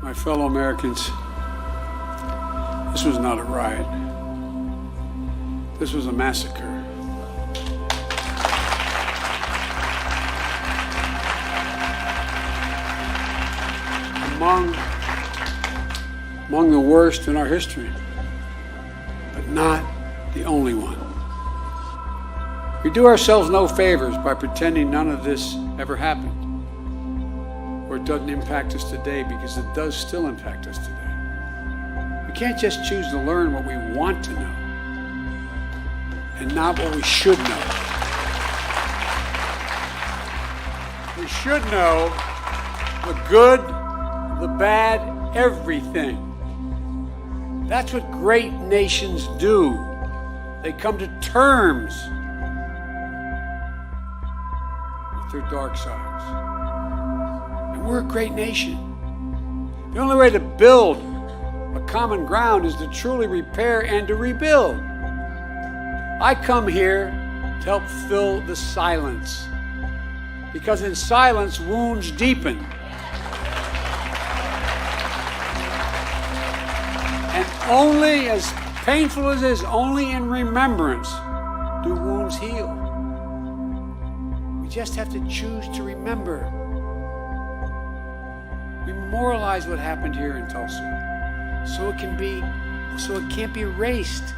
My fellow Americans, this was not a riot. This was a massacre. Among the worst in our history, but not the only one. We do ourselves no favors by pretending none of this ever happened, or it doesn't impact us today, because it does still impact us today. We can't just choose to learn what we want to know and not what we should know. We should know the good, the bad, everything. That's what great nations do. They come to terms with their dark sides. And we're a great nation. The only way to build a common ground is to truly repair and to rebuild. I come here to help fill the silence, because in silence, wounds deepen. And only, as painful as it is, only in remembrance do wounds heal. We just have to choose to remember. We memorialize what happened here in Tulsa, so it can't be erased.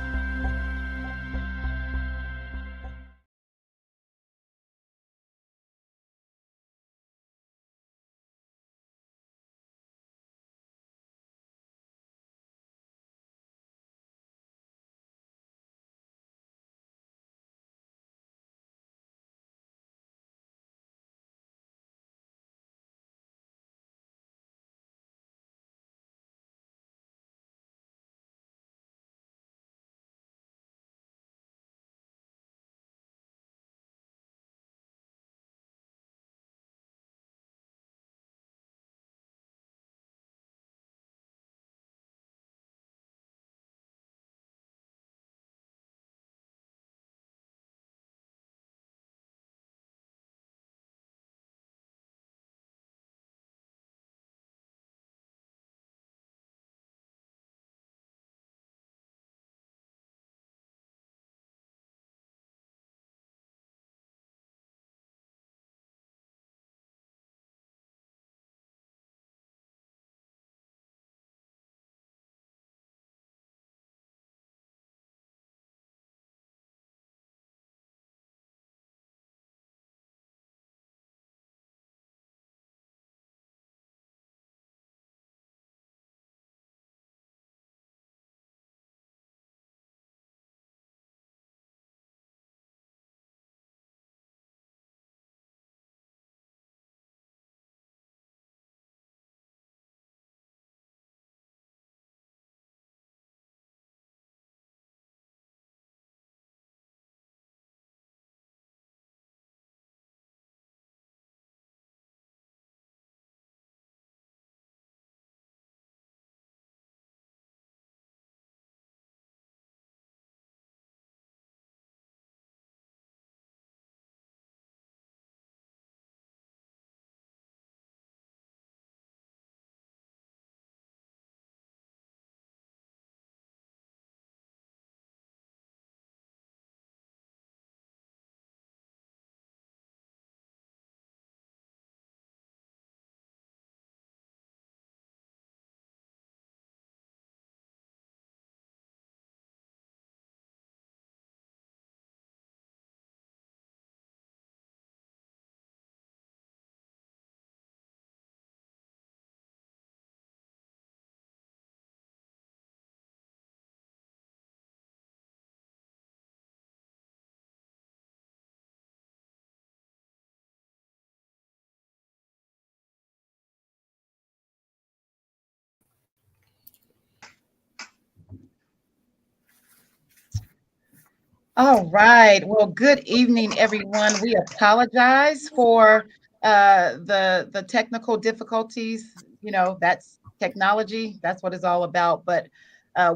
All right. Well, good evening, everyone. We apologize for the technical difficulties. You know, that's technology. That's what it's all about. But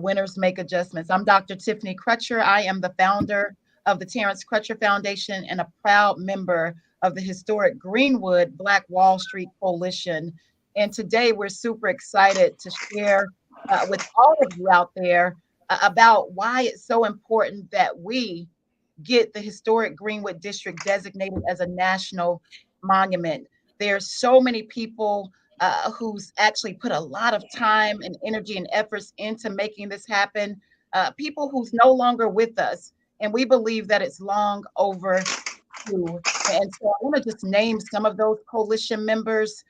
winners make adjustments. I'm Dr. Tiffany Crutcher. I am the founder of the Terrence Crutcher Foundation and a proud member of the Historic Greenwood Black Wall Street Coalition. And today we're super excited to share with all of you out there about why it's so important that we get the Historic Greenwood District designated as a national monument. There's so many people who's actually put a lot of time and energy and efforts into making this happen. People who's no longer with us, and we believe that it's long overdue. And so I want to just name some of those coalition members.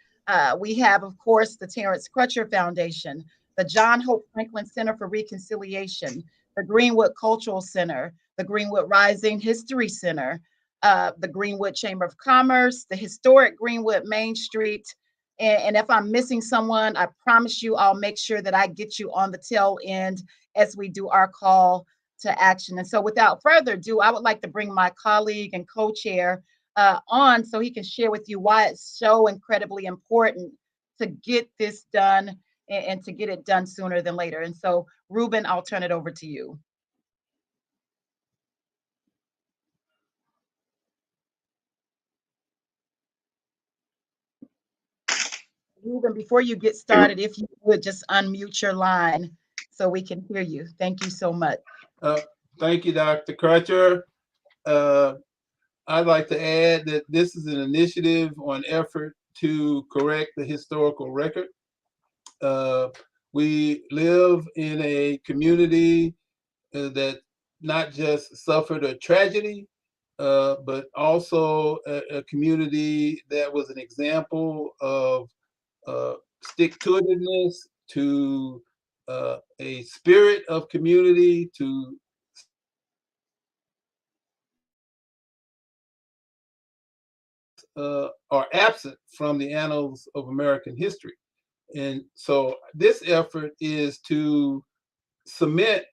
We have, of course, the Terrence Crutcher Foundation, the John Hope Franklin Center for Reconciliation, the Greenwood Cultural Center, the Greenwood Rising History Center, the Greenwood Chamber of Commerce, the Historic Greenwood Main Street. And if I'm missing someone, I promise you I'll make sure that I get you on the tail end as we do our call to action. And so without further ado, I would like to bring my colleague and co-chair on so he can share with you why it's so incredibly important to get this done and to get it done sooner than later. And so, Ruben, I'll turn it over to you. Ruben, before you get started, if you would just unmute your line so we can hear you. Thank you so much. Thank you, Dr. Crutcher. I'd like to add that this is an initiative on effort to correct the historical record. We live in a community that not just suffered a tragedy, but also a community that was an example of stick-to-itiveness, to a spirit of community, to are absent from the annals of American history. And so this effort is to cement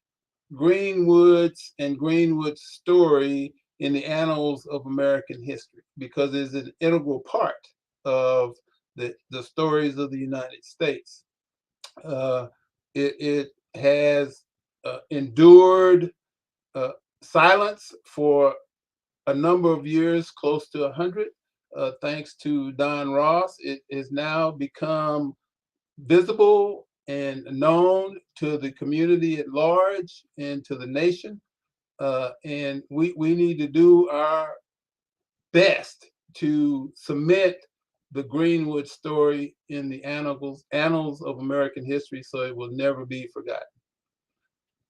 Greenwood's and Greenwood's story in the annals of American history, because it's an integral part of the stories of the United States. It has endured silence for a number of years, close to 100. Thanks to Don Ross, it has now become visible and known to the community at large and to the nation. And we need to do our best to cement the Greenwood story in the annals of American history, so it will never be forgotten.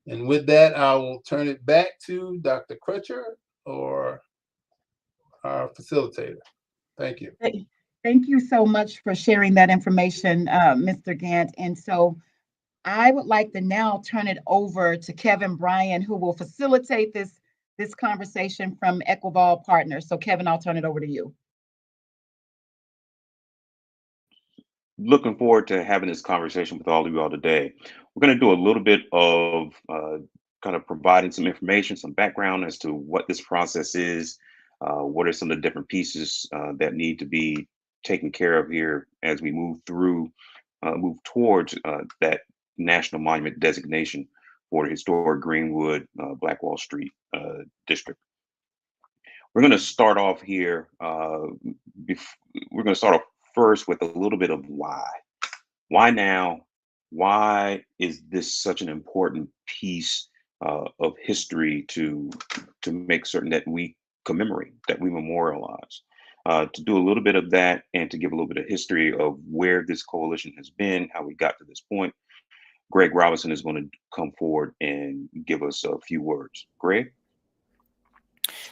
And with that, I will turn it back to Dr. Crutcher, or our facilitator. Thank you. Thank you so much for sharing that information, Mr. Gant. And so I would like to now turn it over to Kevin Bryan, who will facilitate this conversation from Equivol Partners. So Kevin, I'll turn it over to you. Looking forward to having this conversation with all of you all today. We're going to do a little bit of kind of providing some information, some background as to what this process is, what are some of the different pieces that need to be taken care of here as we move towards that National Monument designation for the historic Greenwood Black Wall Street district. We're going to start off here. We're going to start off first with a little bit of why. Why now? Why is this such an important piece of history to make certain that we commemorate, that we memorialize? To do a little bit of that and to give a little bit of history of where this coalition has been, how we got to this point, Greg Robinson is going to come forward and give us a few words. Greg?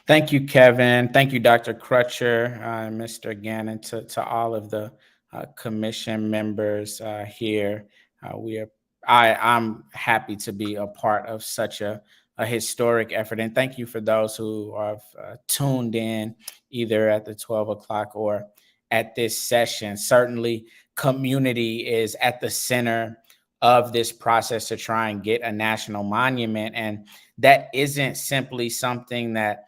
Thank you, Kevin. Thank you, Dr. Crutcher, Mr. Gannon, to all of the commission members here. I'm happy to be a part of such a historic effort. And thank you for those who have tuned in either at the 12 o'clock or at this session. Certainly, community is at the center of this process to try and get a national monument. And that isn't simply something that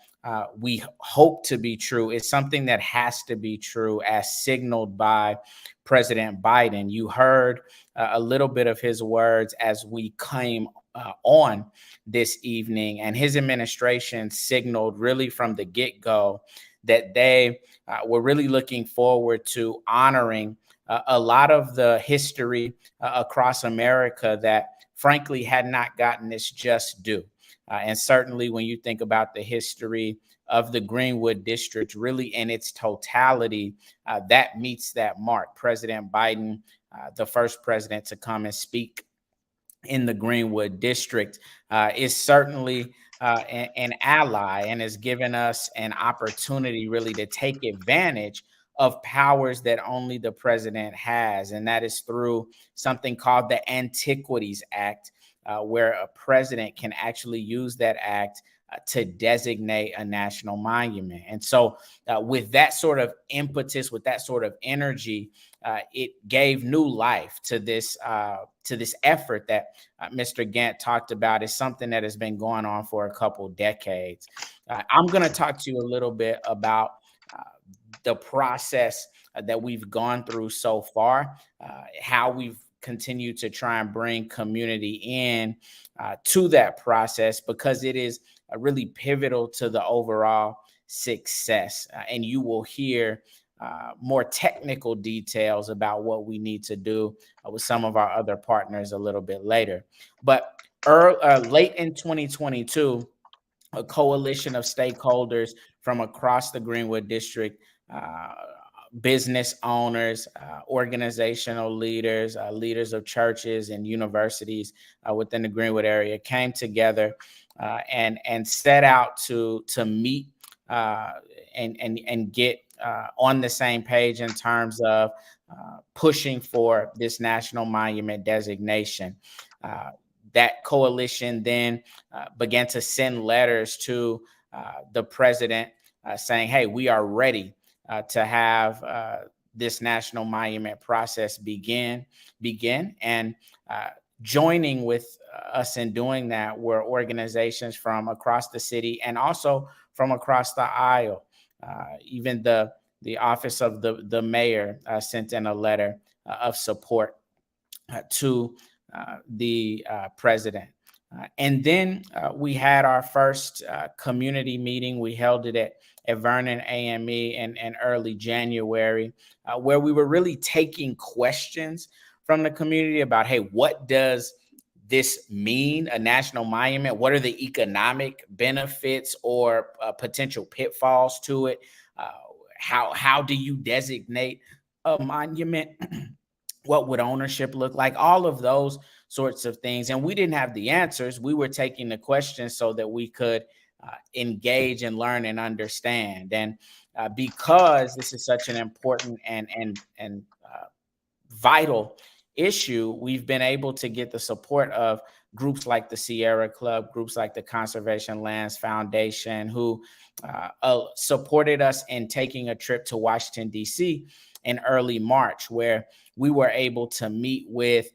we hope to be true. It's something that has to be true as signaled by President Biden. You heard a little bit of his words as we came on this evening, and his administration signaled really from the get-go that they were really looking forward to honoring a lot of the history across America that frankly had not gotten its just due. And certainly when you think about the history of the Greenwood District, really in its totality, that meets that mark. President Biden, the first president to come and speak in the Greenwood District, is certainly an ally and has given us an opportunity really to take advantage of powers that only the president has. And that is through something called the Antiquities Act, where a president can actually use that act to designate a national monument. And so with that sort of impetus, with that sort of energy, it gave new life to this effort that Mr. Gant talked about. Is something that has been going on for a couple decades. I'm going to talk to you a little bit about the process that we've gone through so far, how we've continued to try and bring community in to that process, because it is really pivotal to the overall success. And you will hear more technical details about what we need to do with some of our other partners a little bit later. But late in 2022, a coalition of stakeholders from across the Greenwood District, business owners, organizational leaders, leaders of churches and universities within the Greenwood area came together and set out to meet and get on the same page in terms of pushing for this national monument designation. That coalition then began to send letters to the president saying, hey, we are ready to have this national monument process begin. And joining with us in doing that were organizations from across the city and also from across the aisle. Even the office of the mayor sent in a letter of support to the president. And then we had our first community meeting. We held it at Vernon AME in early January, where we were really taking questions from the community about, hey, what does this mean, a national monument? What are the economic benefits or potential pitfalls to it? How do you designate a monument? What would ownership look like? All of those sorts of things. And we didn't have the answers. We were taking the questions so that we could engage and learn and understand. And because this is such an important and vital issue, we've been able to get the support of groups like the Sierra Club, groups like the Conservation Lands Foundation, who supported us in taking a trip to Washington, D.C. in early March, where we were able to meet with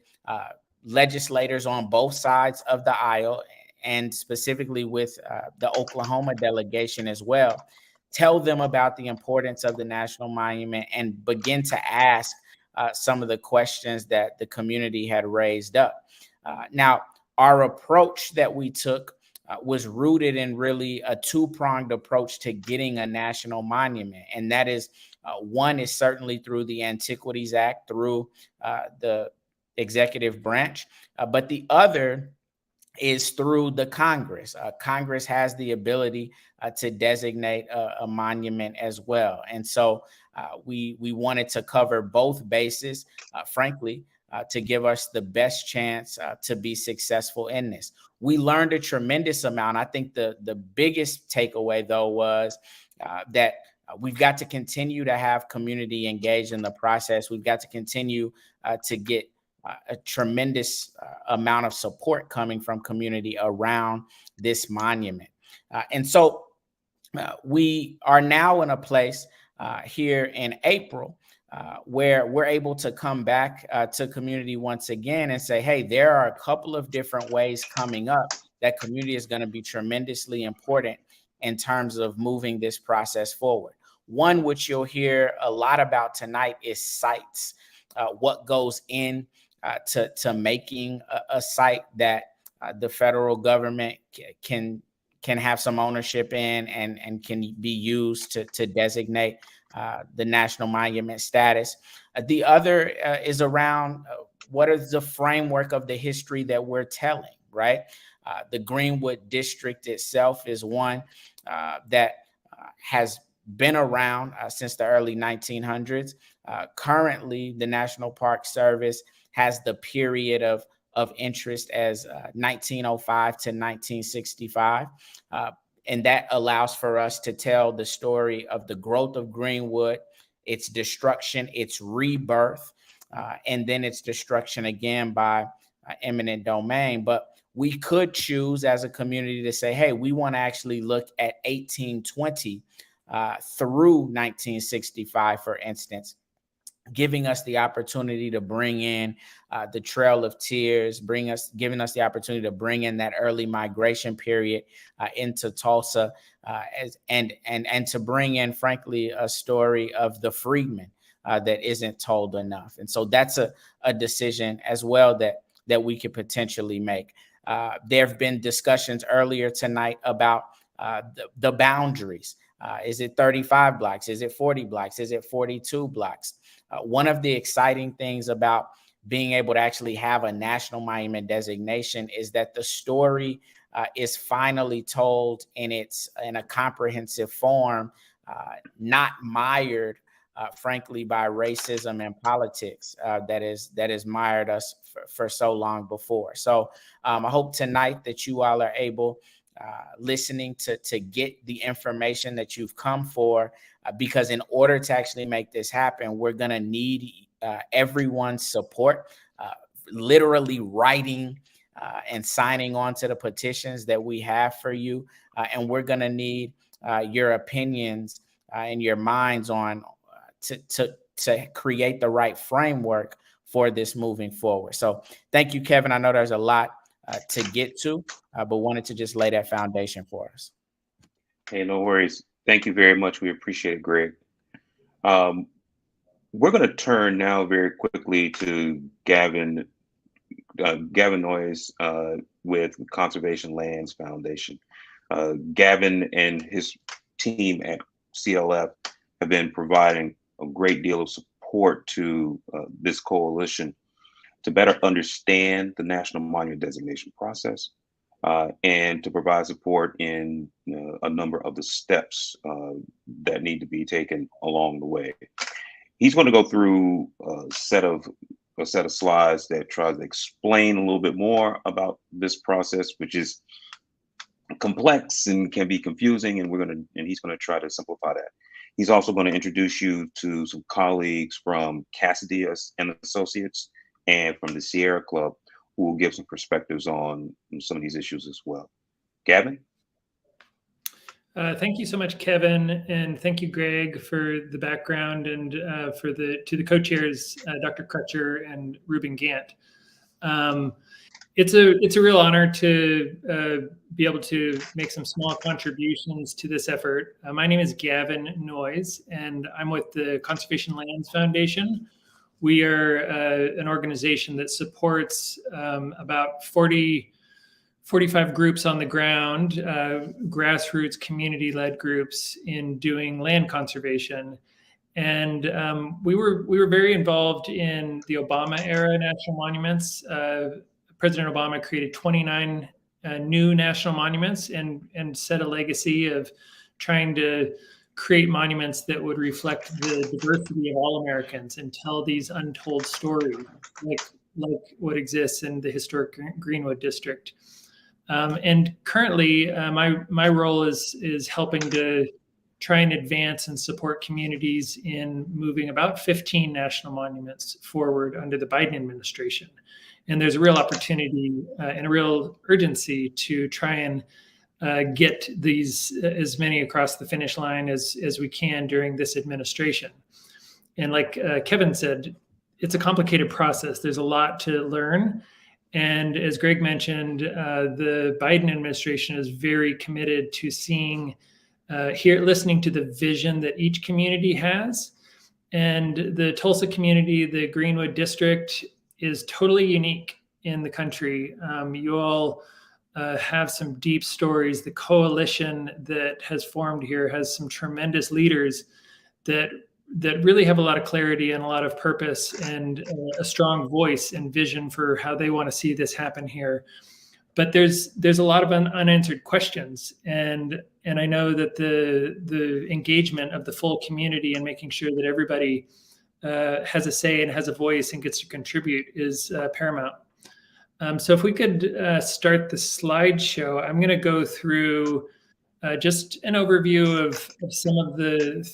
legislators on both sides of the aisle, and specifically with the Oklahoma delegation as well, tell them about the importance of the national monument and begin to ask some of the questions that the community had raised up. Now, our approach that we took was rooted in really a two-pronged approach to getting a national monument. And that is, one is certainly through the Antiquities Act, through the executive branch, but the other is through the Congress. Congress has the ability to designate a monument as well. And so we wanted to cover both bases, frankly, to give us the best chance to be successful in this. We learned a tremendous amount. I think the biggest takeaway, though, was that we've got to continue to have community engaged in the process. We've got to continue to get a tremendous amount of support coming from community around this monument. And so we are now in a place here in April where we're able to come back to community once again and say, hey, there are a couple of different ways coming up that community is going to be tremendously important in terms of moving this process forward. One, which you'll hear a lot about tonight, is sites. What goes in to making a site that the federal government can have some ownership in and can be used to designate the national monument status. The other is around what is the framework of the history that we're telling, right? The Greenwood District itself is one that has been around since the early 1900s. Currently, the National Park Service has the period of interest as 1905 to 1965. And that allows for us to tell the story of the growth of Greenwood, its destruction, its rebirth, and then its destruction again by eminent domain. But we could choose as a community to say, hey, we want to actually look at 1820 through 1965, for instance, giving us the opportunity to bring in the Trail of Tears, giving us the opportunity to bring in that early migration period into Tulsa, and to bring in, frankly, a story of the freedmen that isn't told enough. And so that's a decision as well that we could potentially make. There have been discussions earlier tonight about the boundaries. Is it 35 blocks? Is it 40 blocks? Is it 42 blocks? One of the exciting things about being able to actually have a national monument designation is that the story is finally told in a comprehensive form, not mired, frankly, by racism and politics that is mired us for so long before. So I hope tonight that you all are able, listening, to get the information that you've come for, because in order to actually make this happen, we're going to need everyone's support, literally writing and signing on to the petitions that we have for you. And we're going to need your opinions and your minds on to create the right framework for this moving forward. So thank you, Kevin. I know there's a lot to get to, but wanted to just lay that foundation for us. Hey, no worries. Thank you very much. We appreciate it, Greg. We're going to turn now very quickly to Gavin Noyes with Conservation Lands Foundation. Gavin and his team at CLF have been providing a great deal of support to this coalition to better understand the National Monument Designation process and to provide support in a number of the steps that need to be taken along the way. He's going to go through a set of slides that tries to explain a little bit more about this process, which is complex and can be confusing, and he's going to try to simplify that. He's also going to introduce you to some colleagues from Cassidy and Associates and from the Sierra Club, who will give some perspectives on some of these issues as well. Gavin? Thank you so much, Kevin, and thank you, Greg, for the background, and to the co-chairs, Dr. Crutcher and Ruben Gant. It's a real honor to be able to make some small contributions to this effort. My name is Gavin Noyes, and I'm with the Conservation Lands Foundation. We are an organization that supports about 45 groups on the ground, grassroots, community-led groups in doing land conservation. And we were very involved in the Obama era national monuments. President Obama created 29 new national monuments and set a legacy of trying to create monuments that would reflect the diversity of all Americans and tell these untold stories, like what exists in the Historic Greenwood District. And currently, my role is helping to try and advance and support communities in moving about 15 national monuments forward under the Biden administration. And there's a real opportunity and a real urgency to try and get these as many across the finish line as we can during this administration. And like Kevin said, it's a complicated process. There's a lot to learn. And as Greg mentioned, the Biden administration is very committed to listening to the vision that each community has. And the Tulsa community, the Greenwood District, is totally unique in the country. You all have some deep stories. The coalition that has formed here has some tremendous leaders that that really have a lot of clarity and a lot of purpose and a strong voice and vision for how they want to see this happen here. But there's a lot of unanswered questions, and I know that the engagement of the full community and making sure that everybody has a say and has a voice and gets to contribute is paramount. So if we could start the slideshow, I'm going to go through just an overview of some of the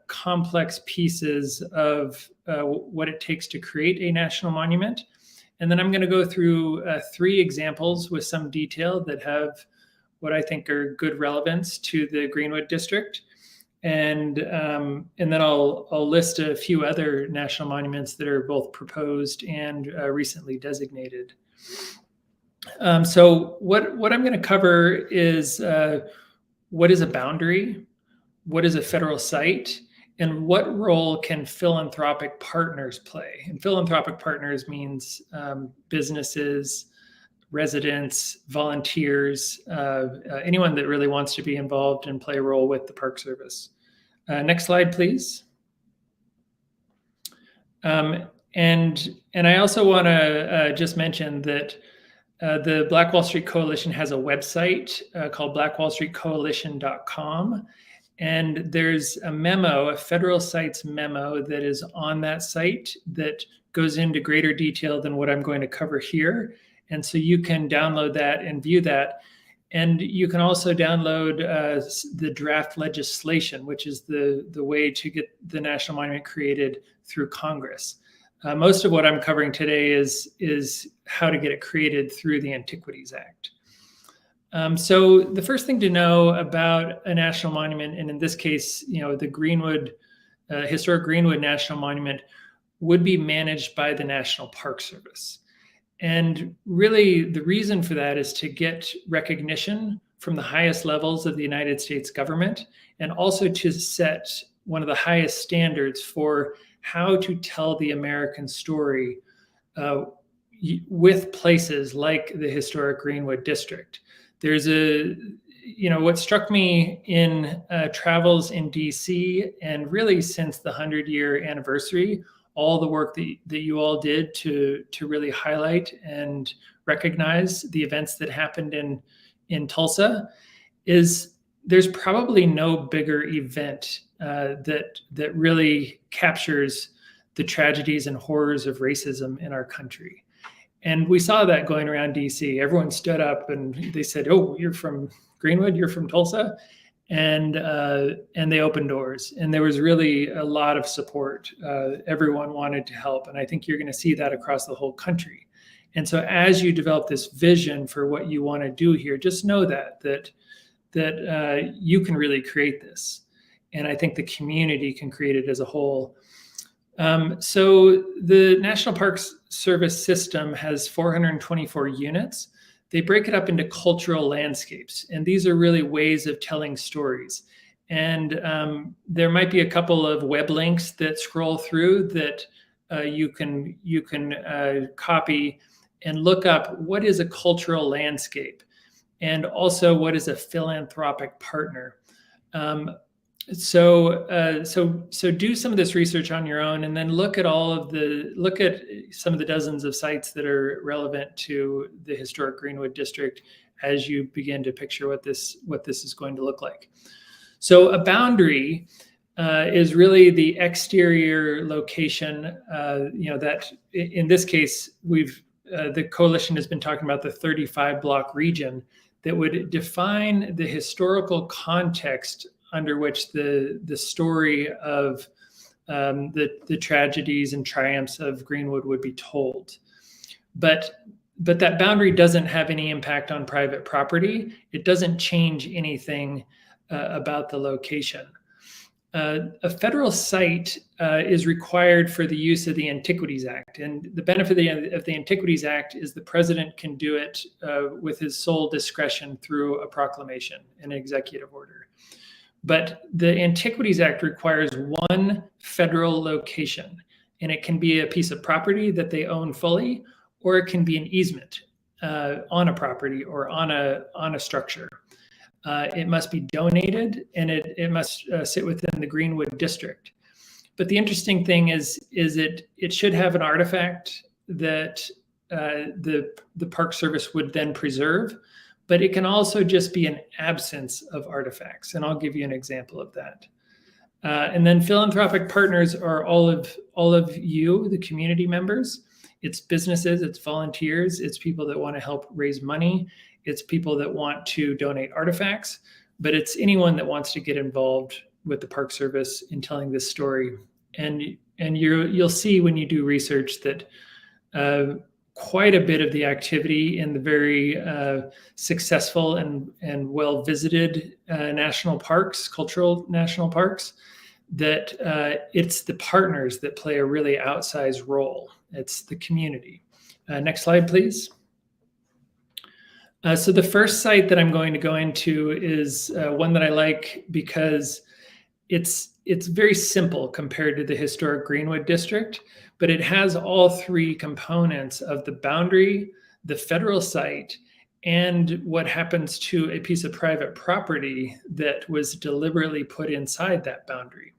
complex pieces of what it takes to create a national monument. And then I'm going to go through 3 examples with some detail that have what I think are good relevance to the Greenwood District. And then I'll list a few other national monuments that are both proposed and recently designated. So what I'm going to cover is what is a boundary, what is a federal site, and what role can philanthropic partners play? And philanthropic partners means businesses, residents, volunteers, anyone that really wants to be involved and play a role with the Park Service. Next slide, please. And I also want to just mention that the Black Wall Street Coalition has a website called blackwallstreetcoalition.com. And there's a memo, a federal sites memo that is on that site that goes into greater detail than what I'm going to cover here. And so you can download that and view that. And you can also download the draft legislation, which is the way to get the National Monument created through Congress. Most of what I'm covering today is how to get it created through the Antiquities Act. So the first thing to know about a national monument, and in this case, the Greenwood, Historic Greenwood National Monument, would be managed by the National Park Service. And really, the reason for that is to get recognition from the highest levels of the United States government, and also to set one of the highest standards for how to tell the American story with places like the Historic Greenwood District. There's what struck me in travels in DC, and really since the 100-year anniversary, all the work that you all did to really highlight and recognize the events that happened in Tulsa, is there's probably no bigger event that really captures the tragedies and horrors of racism in our country. And we saw that going around DC. Everyone stood up and they said, "Oh, you're from Greenwood, you're from Tulsa," and they opened doors. And there was really a lot of support. Everyone wanted to help, and I think you're going to see that across the whole country. And so, as you develop this vision for what you want to do here, just know that you can really create this, and I think the community can create it as a whole. So the National Parks Service system has 424 units. They break it up into cultural landscapes, and these are really ways of telling stories. And there might be a couple of web links that scroll through that you can copy and look up what is a cultural landscape, and also what is a philanthropic partner. So do some of this research on your own, and then look at some of the dozens of sites that are relevant to the Historic Greenwood District as you begin to picture what this is going to look like. So a boundary is really the exterior location. That in this case the coalition has been talking about the 35 block region that would define the historical context under which the story of the tragedies and triumphs of Greenwood would be told. But that boundary doesn't have any impact on private property. It doesn't change anything about the location. A federal site is required for the use of the Antiquities Act. And the benefit of the Antiquities Act is the president can do it with his sole discretion through a proclamation, an executive order. But the Antiquities Act requires one federal location, and it can be a piece of property that they own fully, or it can be an easement on a property or on a structure. It must be donated, and it must sit within the Greenwood District. But the interesting thing is it should have an artifact that the Park Service would then preserve, but it can also just be an absence of artifacts. And I'll give you an example of that. And then philanthropic partners are all of you, the community members. It's businesses, it's volunteers, it's people that want to help raise money, it's people that want to donate artifacts, but it's anyone that wants to get involved with the Park Service in telling this story. And you'll see when you do research that quite a bit of the activity in the very successful and well-visited national parks, cultural national parks, that it's the partners that play a really outsized role. It's the community. Next slide, please. So the first site that I'm going to go into is one that I like because it's very simple compared to the Historic Greenwood District, but it has all three components of the boundary, the federal site, and what happens to a piece of private property that was deliberately put inside that boundary.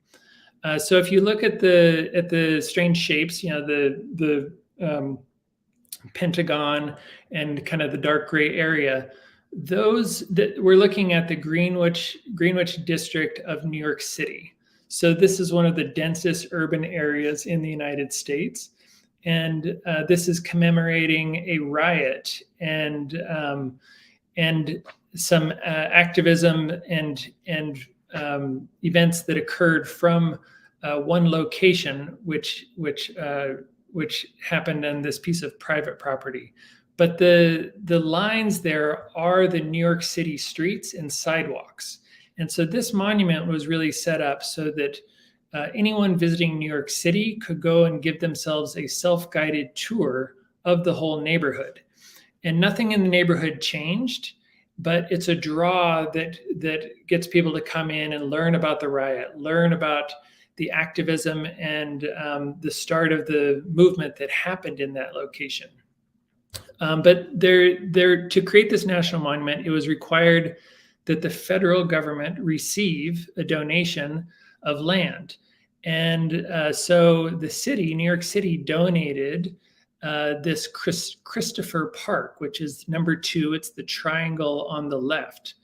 So if you look at the strange shapes, you know, the pentagon and kind of the dark gray area, those that we're looking at the Greenwich District of New York City. So this is one of the densest urban areas in the United States. And this is commemorating a riot and some activism and events that occurred from one location, which happened on this piece of private property. But the lines there are the New York City streets and sidewalks. And so this monument was really set up so that anyone visiting New York City could go and give themselves a self-guided tour of the whole neighborhood. And nothing in the neighborhood changed, but it's a draw that gets people to come in and learn about the riot, learn about the activism and the start of the movement that happened in that location. But to create this national monument, it was required that the federal government receive a donation of land. And so the city, New York City, donated this Christopher Park, which is number 2. It's the triangle on the left.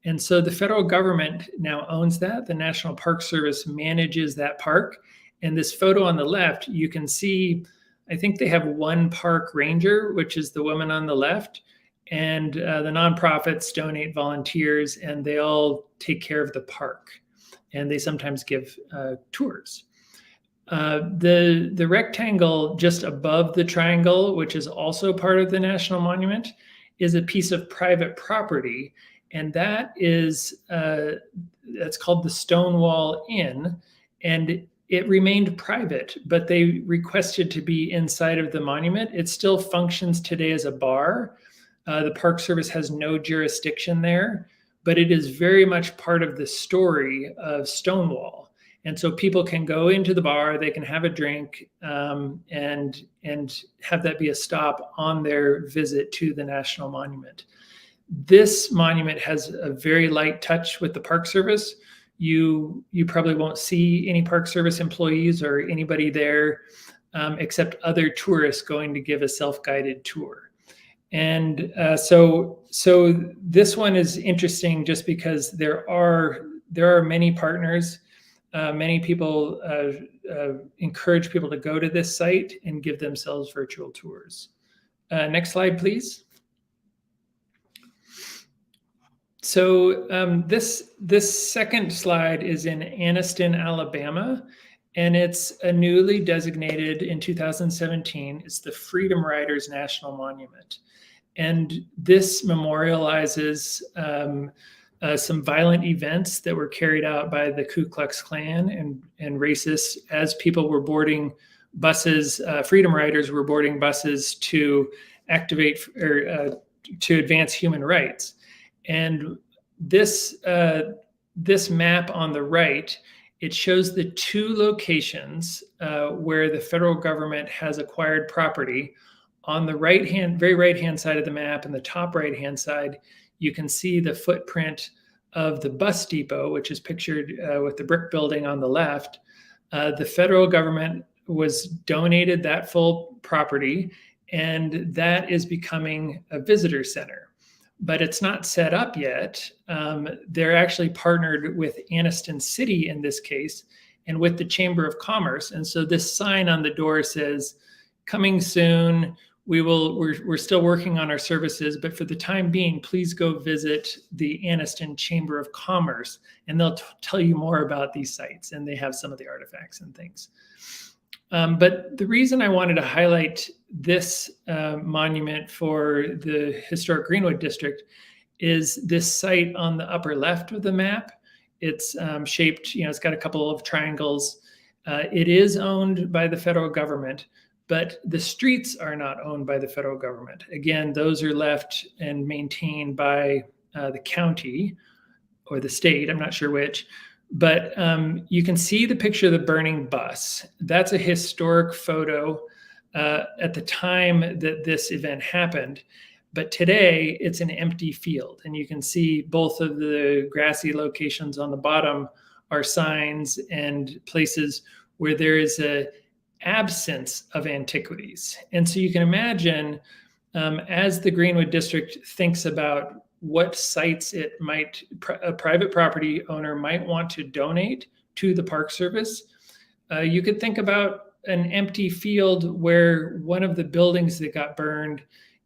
And so the federal government now owns that. The National Park Service manages that park. And this photo on the left, you can see, I think they have one park ranger, which is the woman on the left. And the nonprofits donate volunteers, and they all take care of the park. And they sometimes give tours. The rectangle just above the triangle, which is also part of the National Monument, is a piece of private property. And that is, that's called the Stonewall Inn. And it remained private, but they requested to be inside of the monument. It still functions today as a bar. The Park Service has no jurisdiction there, but it is very much part of the story of Stonewall. And so people can go into the bar, they can have a drink, and have that be a stop on their visit to the National Monument. This monument has a very light touch with the Park Service. You probably won't see any Park Service employees or anybody there except other tourists going to give a self-guided tour. And so this one is interesting just because there are many partners. Many people encourage people to go to this site and give themselves virtual tours. Next slide, please. So this second slide is in Anniston, Alabama, and it's a newly designated in 2017. It's the Freedom Riders National Monument. And this memorializes some violent events that were carried out by the Ku Klux Klan and racists as people were boarding buses. Freedom Riders were boarding buses to activate or to advance human rights. And this map on the right, it shows the 2 locations where the federal government has acquired property. On the very right-hand side of the map and the top right-hand side, you can see the footprint of the bus depot, which is pictured with the brick building on the left. The federal government was donated that full property, and that is becoming a visitor center. But it's not set up yet. They're actually partnered with Anniston City in this case, and with the Chamber of Commerce. And so this sign on the door says, "Coming soon. We're still working on our services, but for the time being, please go visit the Anniston Chamber of Commerce, and they'll tell you more about these sites, and they have some of the artifacts and things." But the reason I wanted to highlight this monument for the Historic Greenwood District is this site on the upper left of the map. It's shaped, it's got a couple of triangles. It is owned by the federal government, but the streets are not owned by the federal government. Again, those are left and maintained by the county or the state, I'm not sure which. But you can see the picture of the burning bus. That's a historic photo at the time that this event happened. But today it's an empty field. And you can see both of the grassy locations on the bottom are signs and places where there is an absence of antiquities. And so you can imagine as the Greenwood District thinks about what sites a private property owner might want to donate to the Park Service, you could think about an empty field where one of the buildings that got burned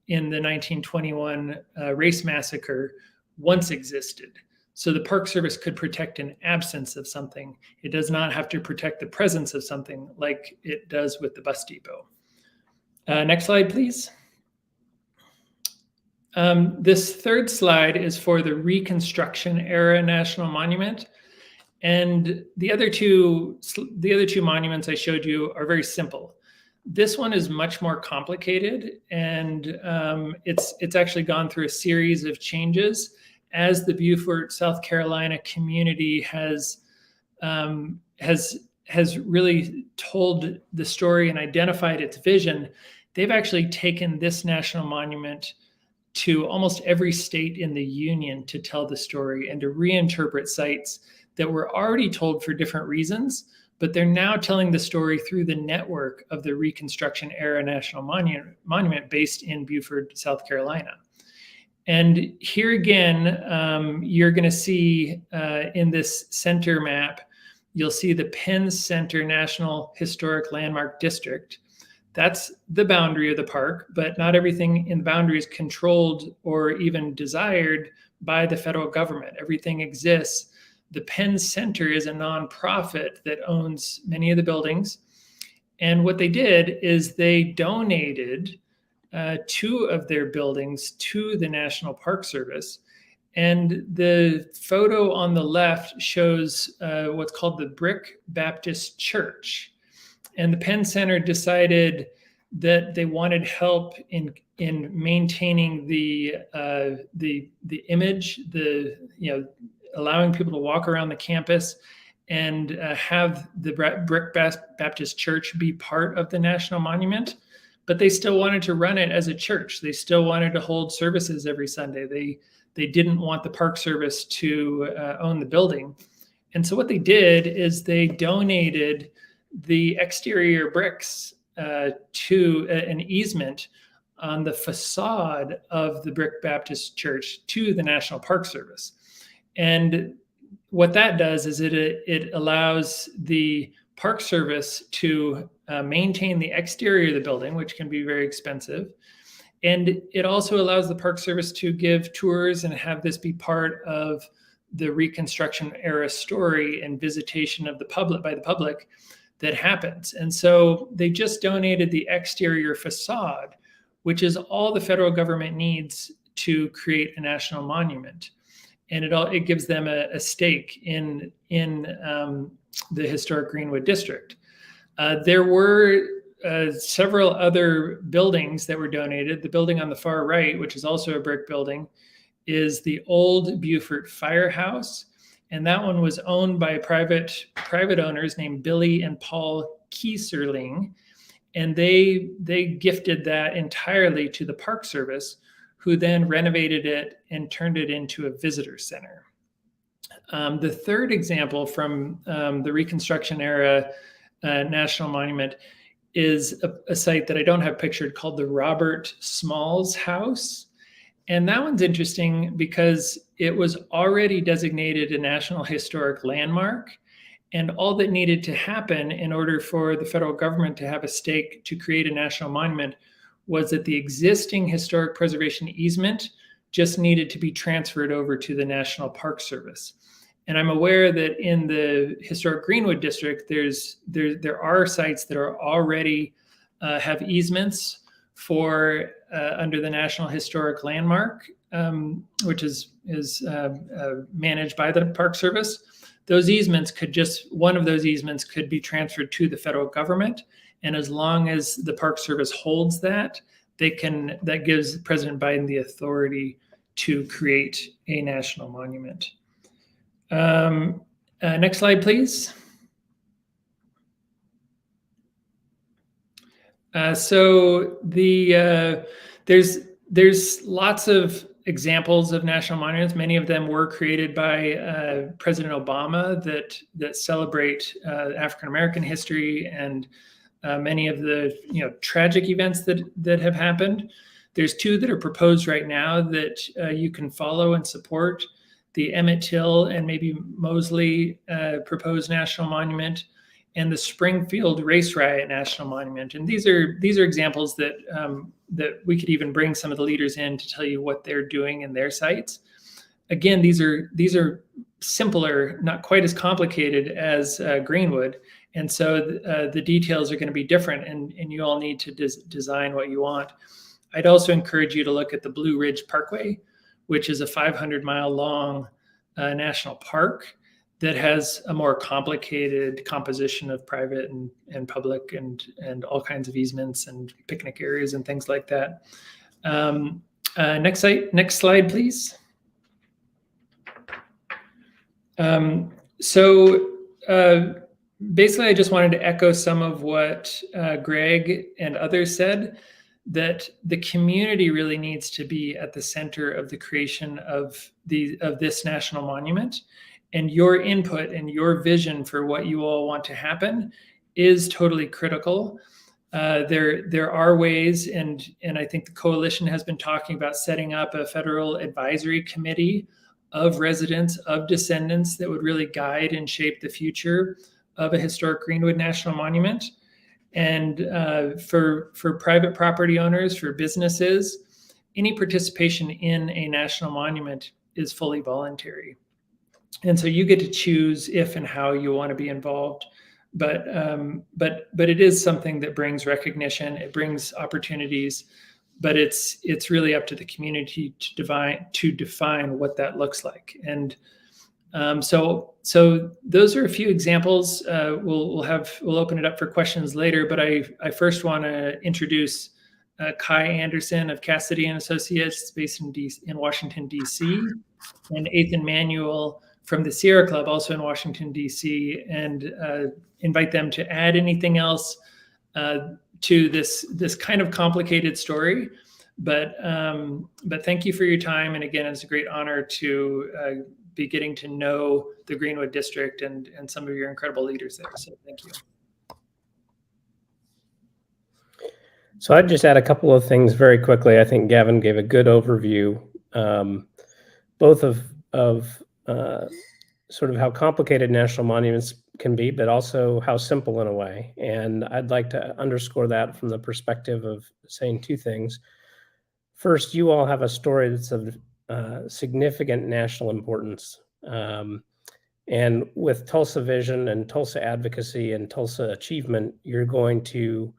in the 1921 Race Massacre once existed. So the Park Service could protect an absence of something. It does not have to protect the presence of something like it does with the bus depot. Next slide, please. This third slide is for the Reconstruction era National Monument. And the other two monuments I showed you are very simple. This one is much more complicated, and it's actually gone through a series of changes as the Beaufort, South Carolina community has really told the story and identified its vision. They've actually taken this national monument to almost every state in the union to tell the story and to reinterpret sites that were already told for different reasons, but they're now telling the story through the network of the Reconstruction era National Monument based in Beaufort, South Carolina. And here again, you're going to see in this center map, you'll see the Penn Center National Historic Landmark District. That's the boundary of the park, but not everything in the boundary is controlled or even desired by the federal government. Everything exists. The Penn Center is a nonprofit that owns many of the buildings. And what they did is they donated 2 of their buildings to the National Park Service. And the photo on the left shows what's called the Brick Baptist Church. And the Penn Center decided that they wanted help in maintaining the image, allowing people to walk around the campus and have the Brick Baptist Church be part of the National Monument. But they still wanted to run it as a church. They still wanted to hold services every Sunday. They didn't want the Park Service to own the building. And so what they did is they donated the exterior bricks to an easement on the facade of the Brick Baptist Church to the National Park Service. And what that does is it allows the Park Service to maintain the exterior of the building, which can be very expensive. And it also allows the Park Service to give tours and have this be part of the Reconstruction era story and visitation of the public by the public that happens. And so they just donated the exterior facade, which is all the federal government needs to create a national monument. And it gives them a stake in the Historic Greenwood District. There were several other buildings that were donated. The building on the far right, which is also a brick building, is the old Beaufort Firehouse. And that one was owned by private owners named Billy and Paul Kieserling. And they gifted that entirely to the Park Service, who then renovated it and turned it into a visitor center. The third example from the Reconstruction era National Monument is a site that I don't have pictured called the Robert Smalls House. And that one's interesting because it was already designated a National Historic Landmark. And all that needed to happen in order for the federal government to have a stake to create a national monument was that the existing historic preservation easement just needed to be transferred over to the National Park Service. And I'm aware that in the Historic Greenwood District, there are sites that are already have easements for under the National Historic Landmark, which is managed by the Park Service. Those easements one of those easements could be transferred to the federal government. And as long as the Park Service holds that, that gives President Biden the authority to create a national monument. Next slide, please. So there's lots of examples of national monuments. Many of them were created by President Obama that celebrate African American history and many of the tragic events that have happened. There's two that are proposed right now that you can follow and support: the Emmett Till and maybe Mosley proposed national monument, and the Springfield Race Riot National Monument. And these are examples that that we could even bring some of the leaders in to tell you what they're doing in their sites. Again, these are simpler, not quite as complicated as Greenwood, and so the details are going to be different, and you all need to design what you want. I'd also encourage you to look at the Blue Ridge Parkway, which is a 500-mile long national park that has a more complicated composition of private and public and all kinds of easements and picnic areas and things like that. Next slide, please. Basically, I just wanted to echo some of what Greg and others said, that the community really needs to be at the center of the creation of this national monument. And your input and your vision for what you all want to happen is totally critical. There are ways, and I think the coalition has been talking about setting up a federal advisory committee of residents, of descendants that would really guide and shape the future of a historic Greenwood National Monument. And for private property owners, for businesses, any participation in a national monument is fully voluntary. And so you get to choose if and how you want to be involved, but it is something that brings recognition, it brings opportunities, but it's really up to the community to define what that looks like. And so those are a few examples. We'll open it up for questions later, but I first want to introduce Kai Anderson of Cassidy and Associates, based in Washington, D.C., and Ethan Manuel from the Sierra Club, also in Washington, D.C., and invite them to add anything else to this kind of complicated story. But thank you for your time. And again, it's a great honor to be getting to know the Greenwood District and some of your incredible leaders there. So thank you. So I'd just add a couple of things very quickly. I think Gavin gave a good overview, both of sort of how complicated national monuments can be, but also how simple in a way. And I'd like to underscore that from the perspective of saying two things. First, you all have a story that's of significant national importance. And with Tulsa Vision and Tulsa Advocacy and Tulsa Achievement, you're going to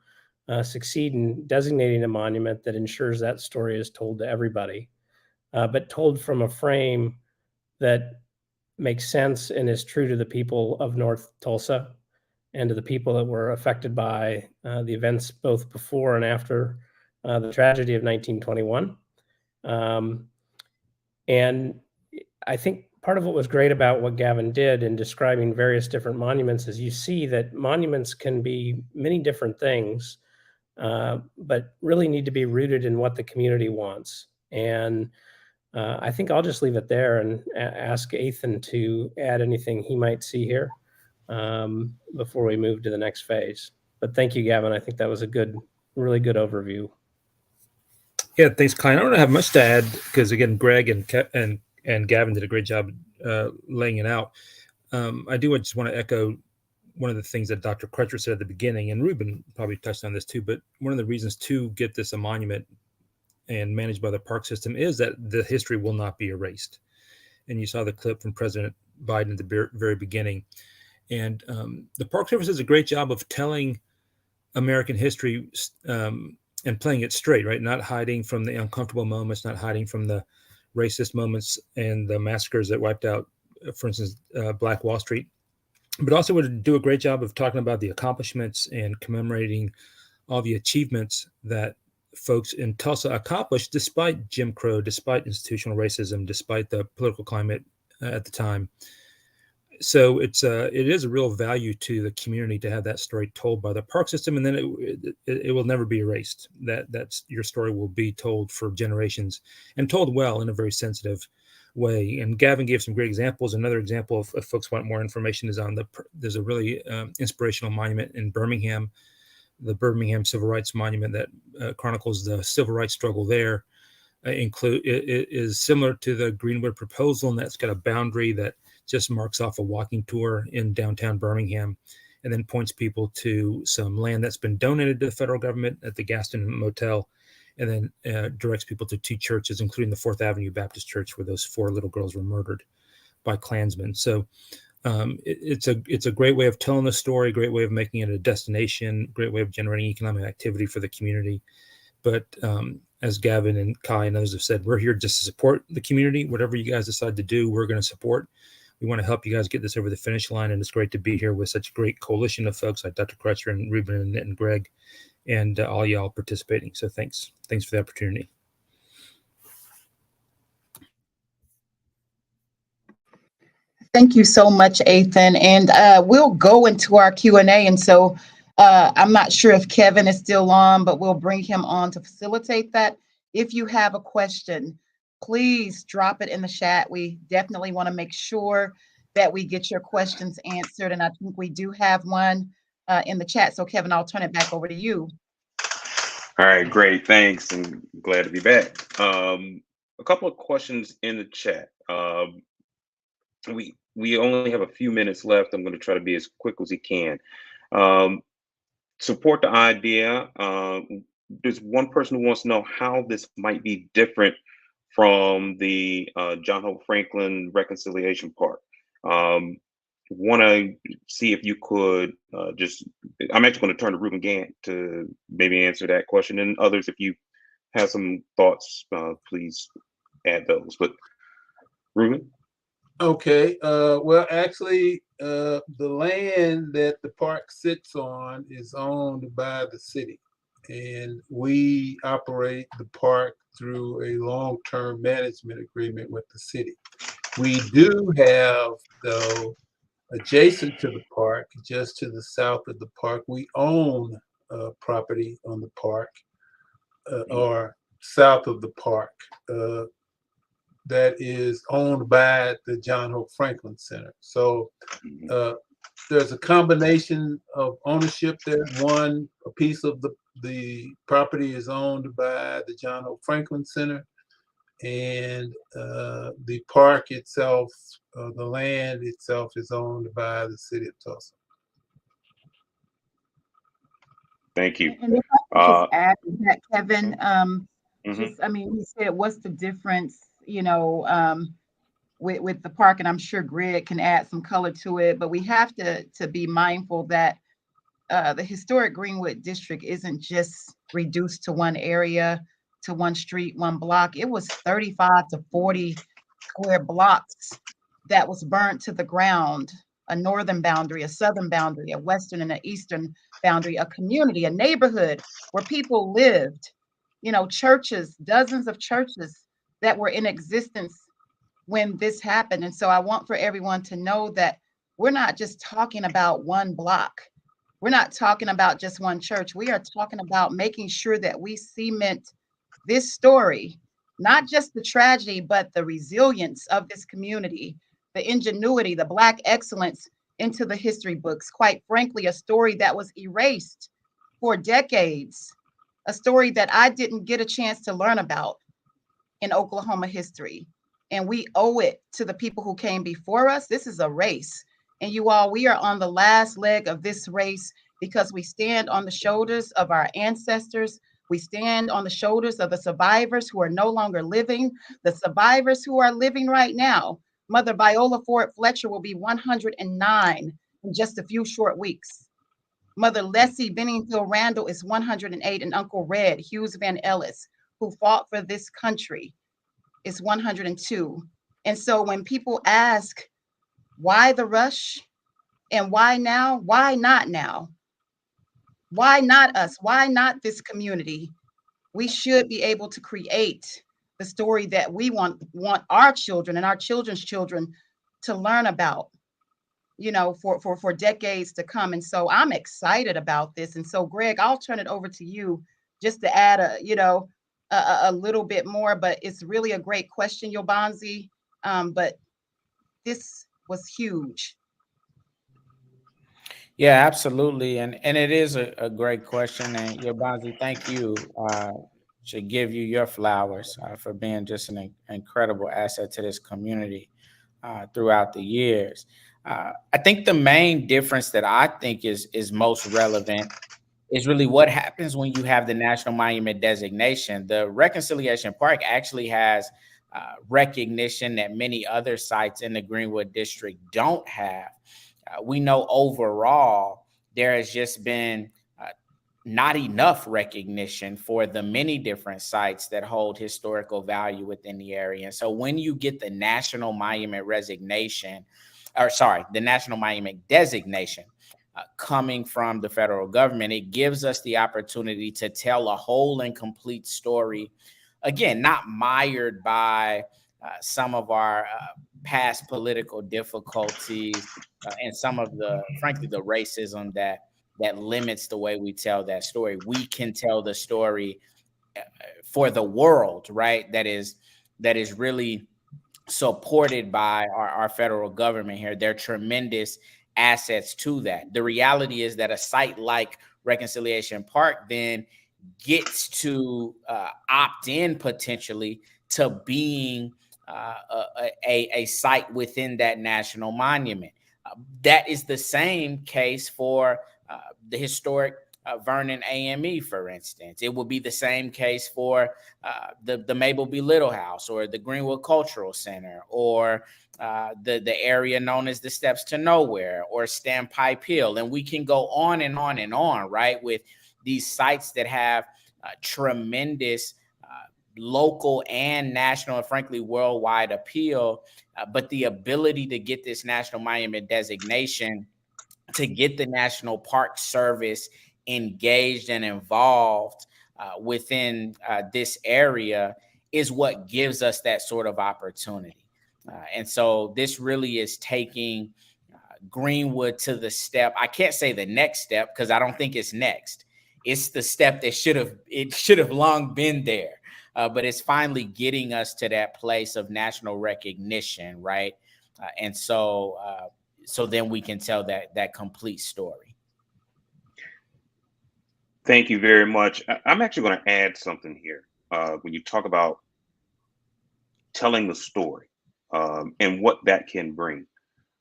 succeed in designating a monument that ensures that story is told to everybody, but told from a frame that makes sense and is true to the people of North Tulsa and to the people that were affected by the events both before and after the tragedy of 1921. And I think part of what was great about what Gavin did in describing various different monuments is you see that monuments can be many different things, but really need to be rooted in what the community wants. And I think I'll just leave it there and ask Ethan to add anything he might see here before we move to the next phase. But thank you, Gavin. I think that was a really good overview. Yeah, thanks, Klein. I don't have much to add because again, Greg and Gavin did a great job laying it out. I do just want to echo one of the things that Dr. Crutcher said at the beginning, and Ruben probably touched on this too, but one of the reasons to get this a monument and managed by the park system is that the history will not be erased. And you saw the clip from President Biden at the very beginning. And the Park Service does a great job of telling American history and playing it straight, right? Not hiding from the uncomfortable moments, not hiding from the racist moments and the massacres that wiped out, for instance, Black Wall Street, but also would do a great job of talking about the accomplishments and commemorating all the achievements that folks in Tulsa accomplished despite Jim Crow, despite institutional racism, despite the political climate at the time. So it is a real value to the community to have that story told by the park system, and then it will never be erased. That's your story will be told for generations and told well in a very sensitive way. And Gavin gave some great examples. Another example, if folks want more information, is there's a really inspirational monument in Birmingham, the Birmingham Civil Rights Monument that chronicles the civil rights struggle there. It is similar to the Greenwood proposal, and that's got a boundary that just marks off a walking tour in downtown Birmingham, and then points people to some land that's been donated to the federal government at the Gaston Motel, and then directs people to 2 churches, including the 4th Avenue Baptist Church, where those 4 little girls were murdered by Klansmen. So it's a great way of telling the story, great way of making it a destination, great way of generating economic activity for the community. But as Gavin and Kai and others have said, we're here just to support the community. Whatever you guys decide to do, we're going to support. We want to help you guys get this over the finish line, and it's great to be here with such a great coalition of folks like Dr. Crutcher and Ruben and Greg and all y'all participating. So thanks for the opportunity. Thank you so much, Ethan. And we'll go into our Q&A. And so I'm not sure if Kevin is still on, but we'll bring him on to facilitate that. If you have a question, please drop it in the chat. We definitely want to make sure that we get your questions answered. And I think we do have one in the chat. So Kevin, I'll turn it back over to you. All right, great. Thanks. And glad to be back. A couple of questions in the chat. We only have a few minutes left. I'm going to try to be as quick as we can. Support the idea. There's one person who wants to know how this might be different from the John Hope Franklin Reconciliation Park. Want to see if you could I'm actually going to turn to Ruben Gant to maybe answer that question, and others, if you have some thoughts, please add those. But Ruben? Okay, well, actually, the land that the park sits on is owned by the city, and we operate the park through a long-term management agreement with the city. We do have, though, adjacent to the park, just to the south of the park, we own property on the park, or south of the park, that is owned by the John Hope Franklin Center. So there's a combination of ownership there. One, a piece of the property is owned by the John Hope Franklin Center, and the park itself, the land itself, is owned by the city of Tulsa. Thank you. And if I could just add to that, Kevin, I mean, he said, what's the difference, with the park? And I'm sure Greg can add some color to it, but we have to be mindful that the Historic Greenwood District isn't just reduced to one area, to one street, one block. It was 35 to 40 square blocks that was burnt to the ground, a northern boundary, a southern boundary, a western and an eastern boundary, a community, a neighborhood where people lived, churches, dozens of churches that were in existence when this happened. And so I want for everyone to know that we're not just talking about one block. We're not talking about just one church. We are talking about making sure that we cement this story not just the tragedy, but the resilience of this community, the ingenuity, the Black excellence into the history books. Quite frankly, a story that was erased for decades, a story that I didn't get a chance to learn about in Oklahoma history. And we owe it to the people who came before us. This is a race. And you all, we are on the last leg of this race because we stand on the shoulders of our ancestors. We stand on the shoulders of the survivors who are no longer living, the survivors who are living right now. Mother Viola Ford Fletcher will be 109 in just a few short weeks. Mother Leslie Benningfield Randall is 108, and Uncle Red Hughes Van Ellis, who fought for this country, is 102. And so when people ask, why the rush and why now? Why not now? Why not us? Why not this community? We should be able to create the story that we want our children and our children's children to learn about, you know, for decades to come. And so I'm excited about this. And so, Greg, I'll turn it over to you just to add a little bit more, but it's really a great question, Yobanzi. But this was huge. Yeah, absolutely. And it is a great question. And Yobanzi, thank you. Should give you your flowers for being just an incredible asset to this community throughout the years. I think the main difference that I think is most relevant is really what happens when you have the National Monument designation. The Reconciliation Park actually has recognition that many other sites in the Greenwood District don't have. We know overall there has just been not enough recognition for the many different sites that hold historical value within the area. And so when you get the National Monument the National Monument designation coming from the federal government, it gives us the opportunity to tell a whole and complete story. Again, not mired by some of our past political difficulties and some of frankly, the racism that limits the way we tell that story. We can tell the story for the world, right? That is really supported by our federal government here. They're tremendous assets to that. The reality is that a site like Reconciliation Park then gets to opt in potentially to being a site within that national monument. That is the same case for the historic Vernon AME, for instance. It would be the same case for the Mabel B. Little House or the Greenwood Cultural Center or the area known as the Steps to Nowhere or Standpipe Hill. And we can go on and on and on, right, with these sites that have tremendous local and national and frankly worldwide appeal, but the ability to get this National Monument designation, to get the National Park Service engaged and involved within this area is what gives us that sort of opportunity. And so this really is taking Greenwood to the step. I can't say the next step because I don't think it's next. It's the step that should have long been there. But it's finally getting us to that place of national recognition, right? And so then we can tell that complete story. Thank you very much. I'm actually going to add something here. When you talk about telling the story and what that can bring.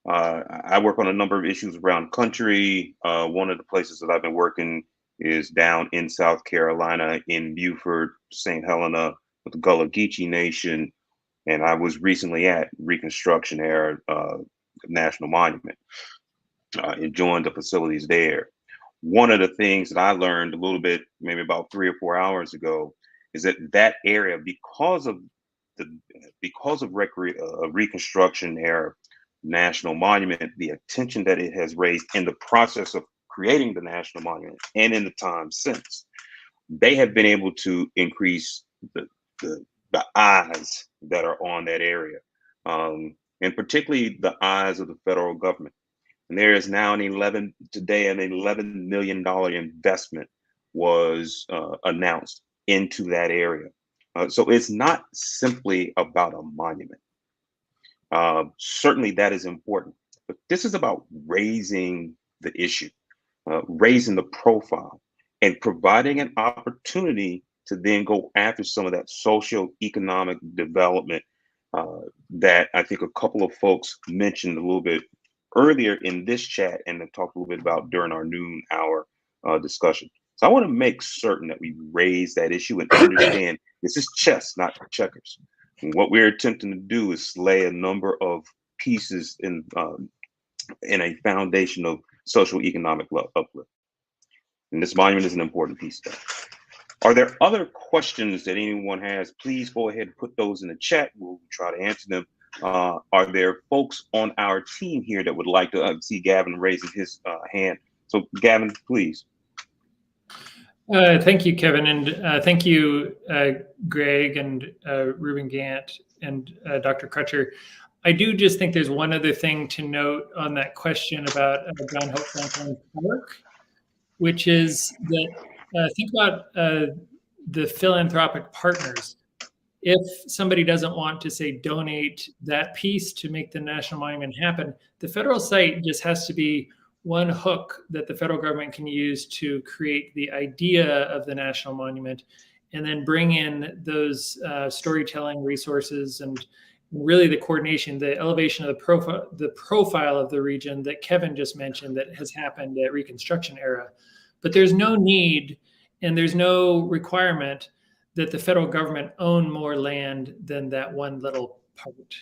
I work on a number of issues around country. One of the places that I've been working is down in South Carolina in Beaufort, St. Helena, with the Gullah Geechee Nation. And I was recently at Reconstruction Era National Monument and joined the facilities there. One of the things that I learned a little bit, maybe about 3 or 4 hours ago, is that area, because of Reconstruction Era National Monument, the attention that it has raised in the process of creating the National Monument and in the time since, they have been able to increase the eyes that are on that area, and particularly the eyes of the federal government. And there is now an $11 million investment was announced into that area. So it's not simply about a monument. Certainly that is important, but this is about raising the issue, raising the profile, and providing an opportunity to then go after some of that socio-economic development that I think a couple of folks mentioned a little bit earlier in this chat and have talked a little bit about during our noon hour discussion. So I want to make certain that we raise that issue and understand this is chess, not checkers. And what we're attempting to do is lay a number of pieces in a foundation of social economic uplift. And this monument is an important piece of that. Are there other questions that anyone has? Please go ahead and put those in the chat. We'll try to answer them. Are there folks on our team here that would like to see Gavin raising his hand? So Gavin, please. Thank you, Kevin, and thank you, Greg and Ruben Gant and Dr. Crutcher. I do just think there's one other thing to note on that question about John Hope Franklin Park, which is that think about the philanthropic partners. If somebody doesn't want to, say, donate that piece to make the National Monument happen, the federal site just has to be one hook that the federal government can use to create the idea of the National Monument, and then bring in those storytelling resources and really the coordination, the elevation of the profile of the region that Kevin just mentioned that has happened at Reconstruction era. But there's no need and there's no requirement that the federal government own more land than that one little part.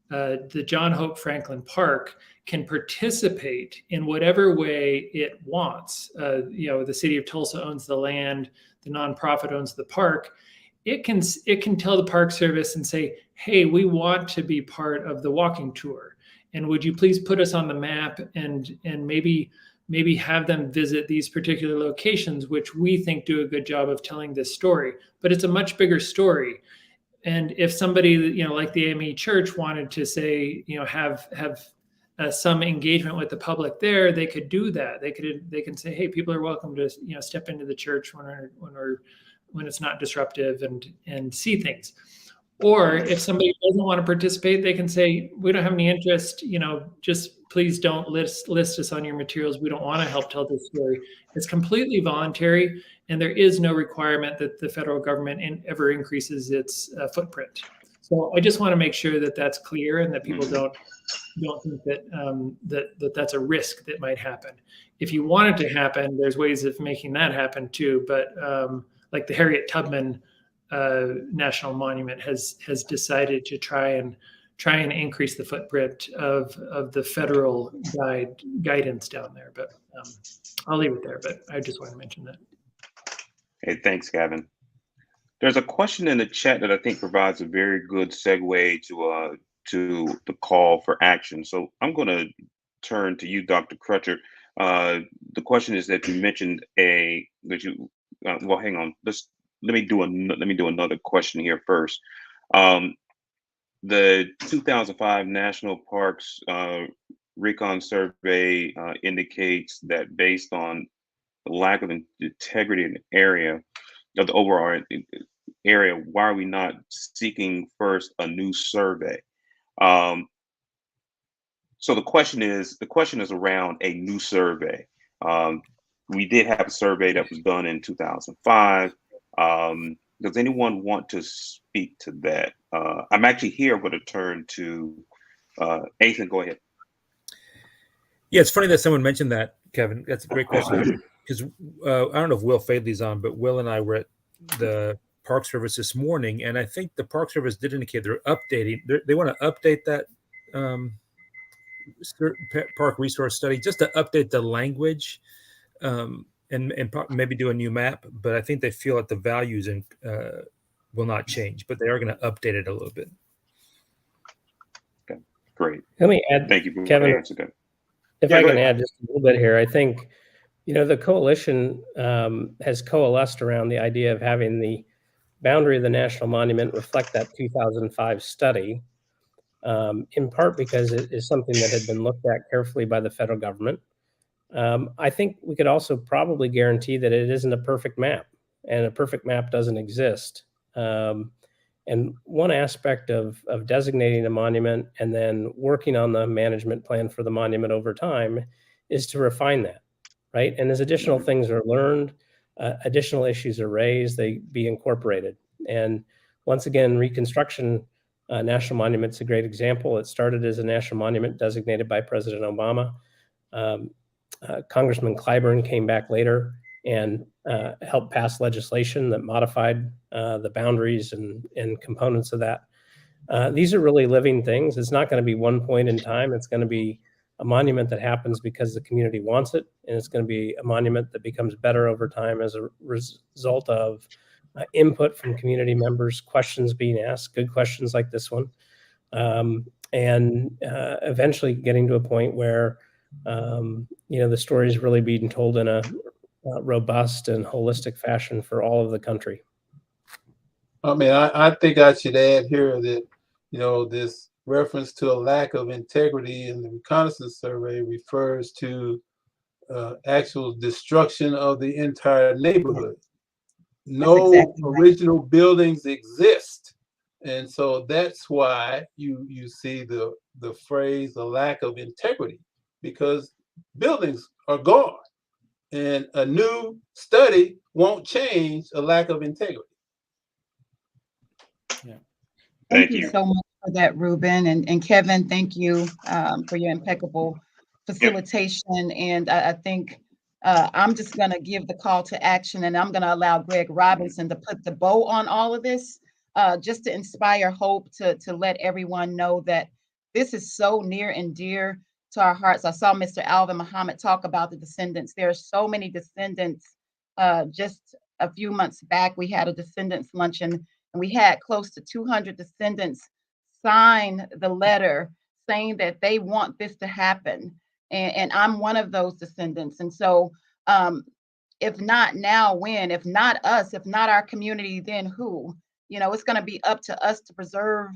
The John Hope Franklin Park can participate in whatever way it wants. The city of Tulsa owns the land, the nonprofit owns the park. It can tell the Park Service and say, hey, we want to be part of the walking tour. And would you please put us on the map and maybe have them visit these particular locations, which we think do a good job of telling this story. But it's a much bigger story. And if somebody, like the AME Church wanted to say, have some engagement with the public there, they could do that. They can say, hey, people are welcome to, step into the church when it's not disruptive and see things. Or if somebody doesn't want to participate, they can say, we don't have any interest, just please don't list us on your materials. We don't want to help tell this story. It's completely voluntary, and there is no requirement that the federal government ever increases its footprint. So I just want to make sure that that's clear and that people don't think that that's a risk that might happen. If you want it to happen, there's ways of making that happen too. But like the Harriet Tubman National Monument has decided to try and increase the footprint of the federal guidance down there. But I'll leave it there. But I just want to mention that. Hey, thanks, Gavin. There's a question in the chat that I think provides a very good segue to the call for action. So I'm going to turn to you, Dr. Crutcher. The question is that you mentioned well, hang on. Let me do another question here first. The 2005 National Parks Recon Survey indicates that based on the lack of integrity in the area, of the overall area, why are we not seeking first a new survey? So the question is around a new survey. We did have a survey that was done in 2005. Does anyone want to speak to that? I'm actually here. I'm going to turn to Ethan. Go ahead. Yeah, it's funny that someone mentioned that, Kevin. That's a great question. Because I don't know if Will Fadley's on, but Will and I were at the Park Service this morning, and I think the Park Service did indicate they're updating. They want to update that park resource study just to update the language and maybe do a new map. But I think they feel that the values will not change, but they are going to update it a little bit. Okay, great. Let me add, thank you for Kevin, answering. if I can add just a little bit here. I think, the coalition has coalesced around the idea of having the boundary of the National Monument reflect that 2005 study, in part because it is something that had been looked at carefully by the federal government. I think we could also probably guarantee that it isn't a perfect map, and a perfect map doesn't exist. And one aspect of designating a monument and then working on the management plan for the monument over time is to refine that, right? And as additional things are learned, additional issues are raised, they be incorporated. And once again, reconstruction, National Monument's a great example. It started as a national monument designated by President Obama. Congressman Clyburn came back later and helped pass legislation that modified the boundaries and components of that. These are really living things. It's not going to be one point in time. It's going to be a monument that happens because the community wants it, and it's going to be a monument that becomes better over time as a result of input from community members, questions being asked, good questions like this one, and eventually getting to a point where the story is really being told in a robust and holistic fashion for all of the country. I mean, I think I should add here that, this reference to a lack of integrity in the reconnaissance survey refers to actual destruction of the entire neighborhood. No exactly right. original buildings exist. And so that's why you see the phrase, a lack of integrity, because buildings are gone. And a new study won't change a lack of integrity. Yeah. Thank you so much for that, Ruben. And Kevin, thank you for your impeccable facilitation. And I think I'm just going to give the call to action, and I'm going to allow Greg Robinson to put the bow on all of this, just to inspire hope, to let everyone know that this is so near and dear to our hearts. I saw Mr. Alvin Muhammad talk about the descendants. There are so many descendants. Just a few months back, we had a descendants luncheon, and we had close to 200 descendants sign the letter saying that they want this to happen. And I'm one of those descendants. And so if not now, when? If not us, if not our community, then who? It's going to be up to us to preserve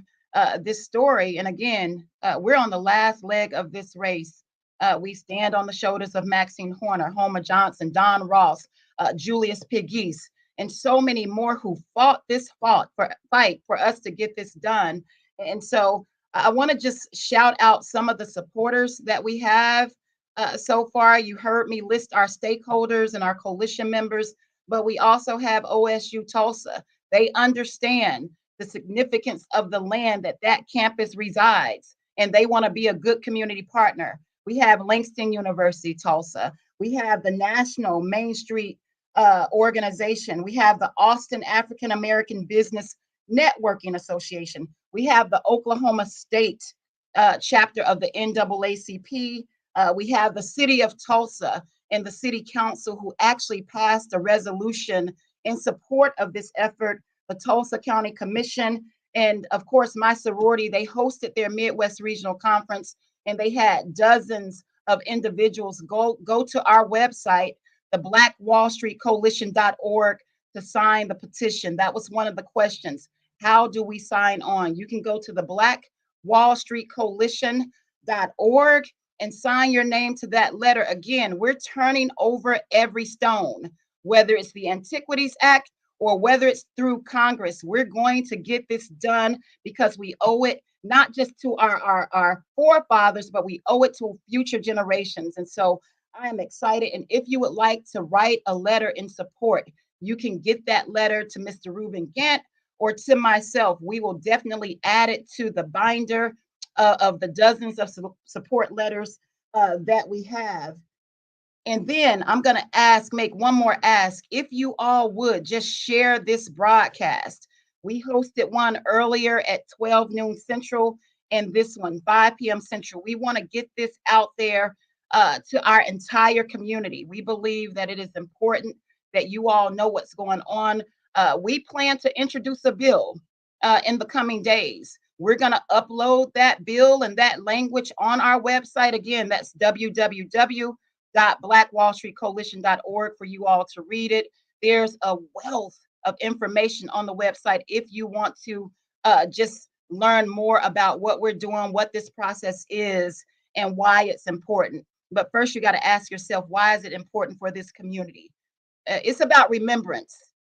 this story. And again, we're on the last leg of this race. We stand on the shoulders of Maxine Horner, Homer Johnson, Don Ross, Julius Pigis, and so many more who fought this fight for us to get this done. And so I want to just shout out some of the supporters that we have so far. You heard me list our stakeholders and our coalition members, but we also have OSU Tulsa. They understand the significance of the land that campus resides, and they want to be a good community partner. We have Langston University, Tulsa. We have the National Main Street organization. We have the Austin African American Business Networking Association. We have the Oklahoma State chapter of the NAACP. We have the city of Tulsa and the city council, who actually passed a resolution in support of this effort. The Tulsa County Commission, and of course my sorority, they hosted their Midwest Regional Conference, and they had dozens of individuals go to our website, the blackwallstreetcoalition.org, to sign the petition. That was one of the questions. How do we sign on? You can go to the blackwallstreetcoalition.org and sign your name to that letter. Again, we're turning over every stone, whether it's the Antiquities Act or whether it's through Congress. We're going to get this done because we owe it not just to our forefathers, but we owe it to future generations. And so I am excited. And if you would like to write a letter in support, you can get that letter to Mr. Ruben Gant or to myself. We will definitely add it to the binder of the dozens of support letters that we have. And then I'm going to make one more ask. If you all would just share this broadcast. We hosted one earlier at 12 noon Central, and this one 5 p.m. Central. We want to get this out there to our entire community. We believe that it is important that you all know what's going on. We plan to introduce a bill in the coming days. We're going to upload that bill and that language on our website. Again, that's www.blackwallstreetcoalition.org for you all to read it. There's a wealth of information on the website if you want to just learn more about what we're doing, what this process is, and why it's important. But first, you got to ask yourself, why is it important for this community? It's about remembrance.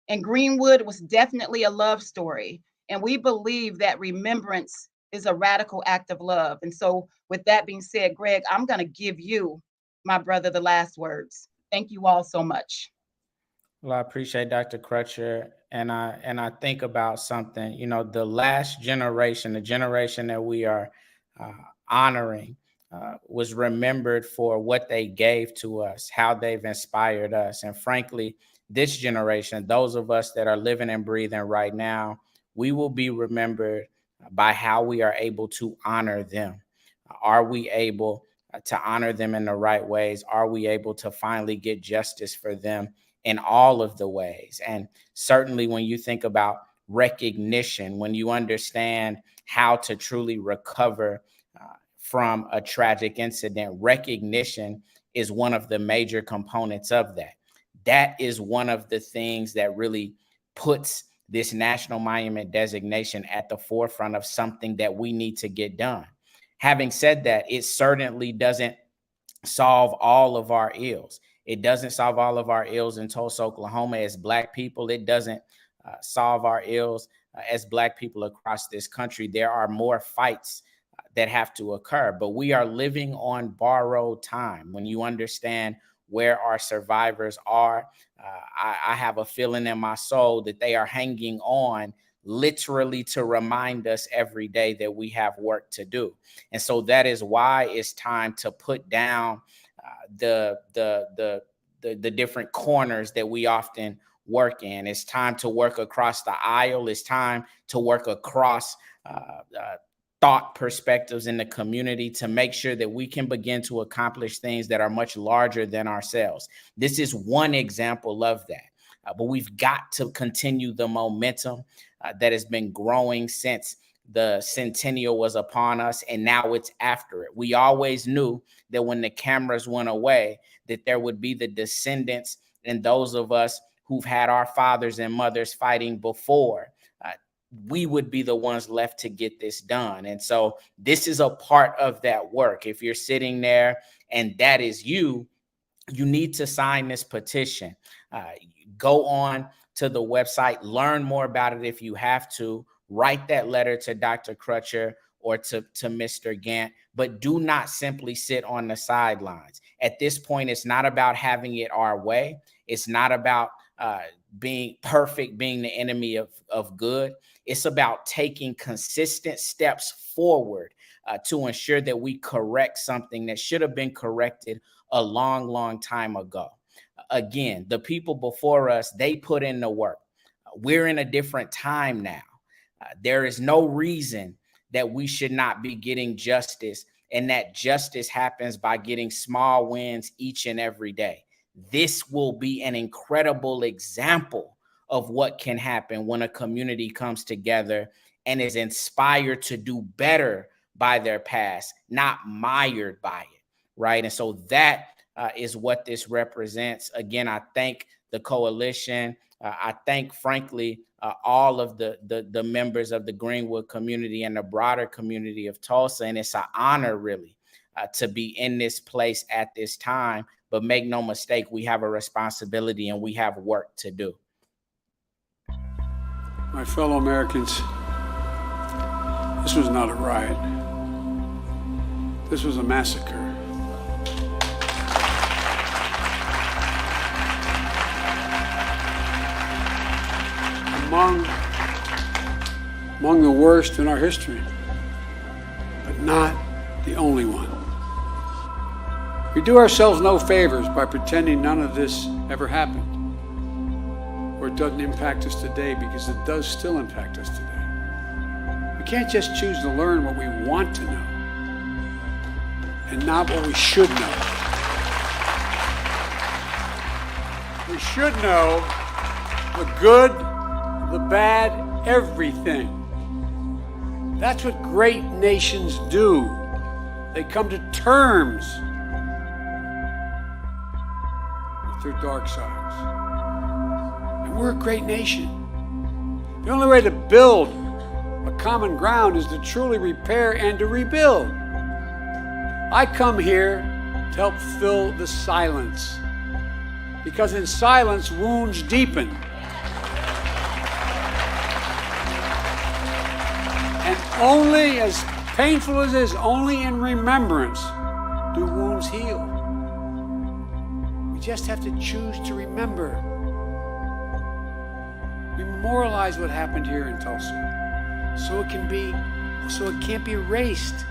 And Greenwood was definitely a love story. And we believe that remembrance is a radical act of love. And so, with that being said, Greg, I'm going to give you, my brother, the last words. Thank you all so much. Well, I appreciate Dr. Crutcher, and I think about something. You know, the last generation, the generation that we are honoring, was remembered for what they gave to us, how they've inspired us, and frankly, this generation, those of us that are living and breathing right now, we will be remembered by how we are able to honor them. Are we able to honor them in the right ways? Are we able to finally get justice for them in all of the ways? And certainly when you think about recognition, when you understand how to truly recover from a tragic incident, recognition is one of the major components of that. That is one of the things that really puts this National Monument designation at the forefront of something that we need to get done. Having said that, it certainly doesn't solve all of our ills. It doesn't solve all of our ills in Tulsa, Oklahoma as Black people. It doesn't solve our ills as Black people across this country. There are more fights that have to occur, but we are living on borrowed time. When you understand where our survivors are, I have a feeling in my soul that they are hanging on literally to remind us every day that we have work to do. And so that is why it's time to put down the different corners that we often work in. It's time to work across the aisle. It's time to work across thought perspectives in the community to make sure that we can begin to accomplish things that are much larger than ourselves. This is one example of that. But we've got to continue the momentum that has been growing since the centennial was upon us, and now it's after it. We always knew that when the cameras went away, that there would be the descendants and those of us who've had our fathers and mothers fighting before. We would be the ones left to get this done. And so this is a part of that work. If you're sitting there and that is you, you need to sign this petition. Go on to the website, learn more about it if you have to. Write that letter to Dr. Crutcher or to Mr. Gant, but do not simply sit on the sidelines. At this point, it's not about having it our way. It's not about being perfect, being the enemy of good. It's about taking consistent steps forward to ensure that we correct something that should have been corrected a long, long time ago. Again, the people before us, they put in the work. We're in a different time now. There is no reason that we should not be getting justice, and that justice happens by getting small wins each and every day. This will be an incredible example of what can happen when a community comes together and is inspired to do better by their past, not mired by it, right? And so that is what this represents. Again, I thank the coalition. I thank, frankly, all of the members of the Greenwood community and the broader community of Tulsa. And it's an honor, really, to be in this place at this time. But make no mistake, we have a responsibility and we have work to do. My fellow Americans, this was not a riot. This was a massacre. Among the worst in our history, but not the only one. We do ourselves no favors by pretending none of this ever happened, or it doesn't impact us today, because it does still impact us today. We can't just choose to learn what we want to know and not what we should know. We should know the good, the bad, everything. That's what great nations do. They come to terms with their dark sides. And we're a great nation. The only way to build a common ground is to truly repair and to rebuild. I come here to help fill the silence, because in silence, wounds deepen. Only, as painful as it is, only in remembrance do wounds heal. We just have to choose to remember. We memorialize what happened here in Tulsa so it can't be erased.